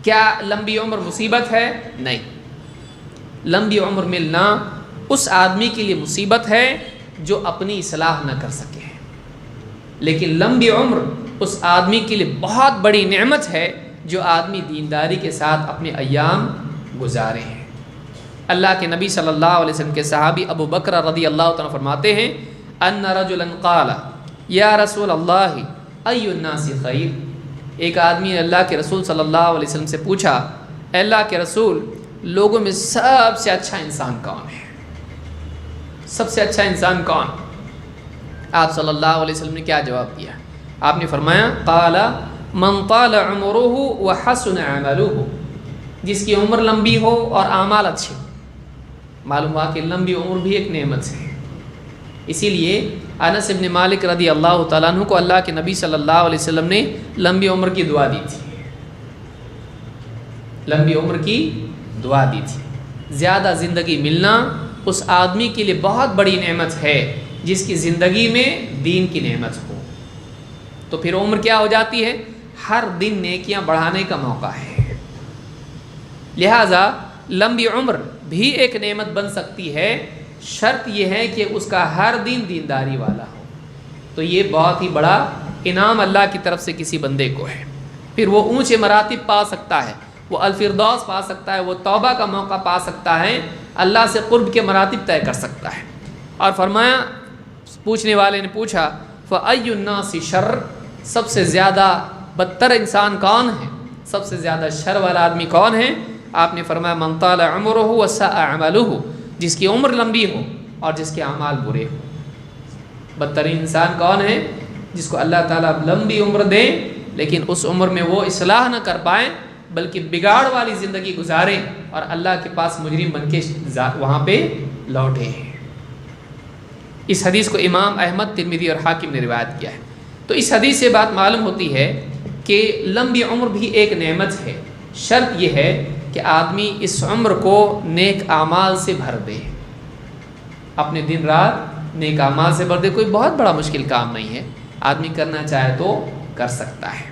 کیا لمبی عمر مصیبت ہے؟ نہیں، لمبی عمر ملنا اس آدمی کے لیے مصیبت ہے جو اپنی اصلاح نہ کر سکے، لیکن لمبی عمر اس آدمی کے لیے بہت بڑی نعمت ہے جو آدمی دینداری کے ساتھ اپنے ایام گزارے ہیں۔ اللہ کے نبی صلی اللہ علیہ وسلم کے صحابی ابو بکر رضی اللہ تعالیٰ فرماتے ہیں ان رجلا قال یا رسول اللہ ای الناس خیر، ایک آدمی نے اللہ کے رسول صلی اللہ علیہ وسلم سے پوچھا، اے اللہ کے رسول، لوگوں میں سب سے اچھا انسان کون ہے؟ سب سے اچھا انسان کون؟ آپ صلی اللہ علیہ وسلم نے کیا جواب دیا؟ آپ نے فرمایا قال من طال عمرہ وحسن عملہ، جس کی عمر لمبی ہو اور اعمال اچھے۔ معلوم ہوا کہ لمبی عمر بھی ایک نعمت ہے، اسی لیے انس بن مالک رضی اللہ تعالیٰ عنہ کو اللہ کے نبی صلی اللہ علیہ وسلم نے لمبی عمر کی دعا دی تھی، لمبی عمر کی دعا دی تھی۔ زیادہ زندگی ملنا اس آدمی کے لیے بہت بڑی نعمت ہے جس کی زندگی میں دین کی نعمت ہو، تو پھر عمر کیا ہو جاتی ہے؟ ہر دن نیکیاں بڑھانے کا موقع ہے۔ لہٰذا لمبی عمر بھی ایک نعمت بن سکتی ہے، شرط یہ ہے کہ اس کا ہر دن دینداری والا ہو، تو یہ بہت ہی بڑا انعام اللہ کی طرف سے کسی بندے کو ہے۔ پھر وہ اونچے مراتب پا سکتا ہے، وہ الفردوس پا سکتا ہے، وہ توبہ کا موقع پا سکتا ہے، اللہ سے قرب کے مراتب طے کر سکتا ہے۔ اور فرمایا، پوچھنے والے نے پوچھا فَأَيُّ النَّاسِ شَرٌّ، سب سے زیادہ بدتر انسان کون ہے، سب سے زیادہ شر والا آدمی کون ہے؟ آپ نے فرمایا من طال عمرہ وساء عملہ، جس کی عمر لمبی ہو اور جس کے اعمال برے ہوں۔ بدترین انسان کون ہے؟ جس کو اللہ تعالیٰ لمبی عمر دے لیکن اس عمر میں وہ اصلاح نہ کر پائے بلکہ بگاڑ والی زندگی گزارے اور اللہ کے پاس مجرم بن کے وہاں پہ لوٹے ہیں۔ اس حدیث کو امام احمد، ترمذی اور حاکم نے روایت کیا ہے۔ تو اس حدیث سے بات معلوم ہوتی ہے کہ لمبی عمر بھی ایک نعمت ہے، شرط یہ ہے کہ آدمی اس عمر کو نیک اعمال سے بھر دے، اپنے دن رات نیک اعمال سے بھر دے۔ کوئی بہت بڑا مشکل کام نہیں ہے، آدمی کرنا چاہے تو کر سکتا ہے۔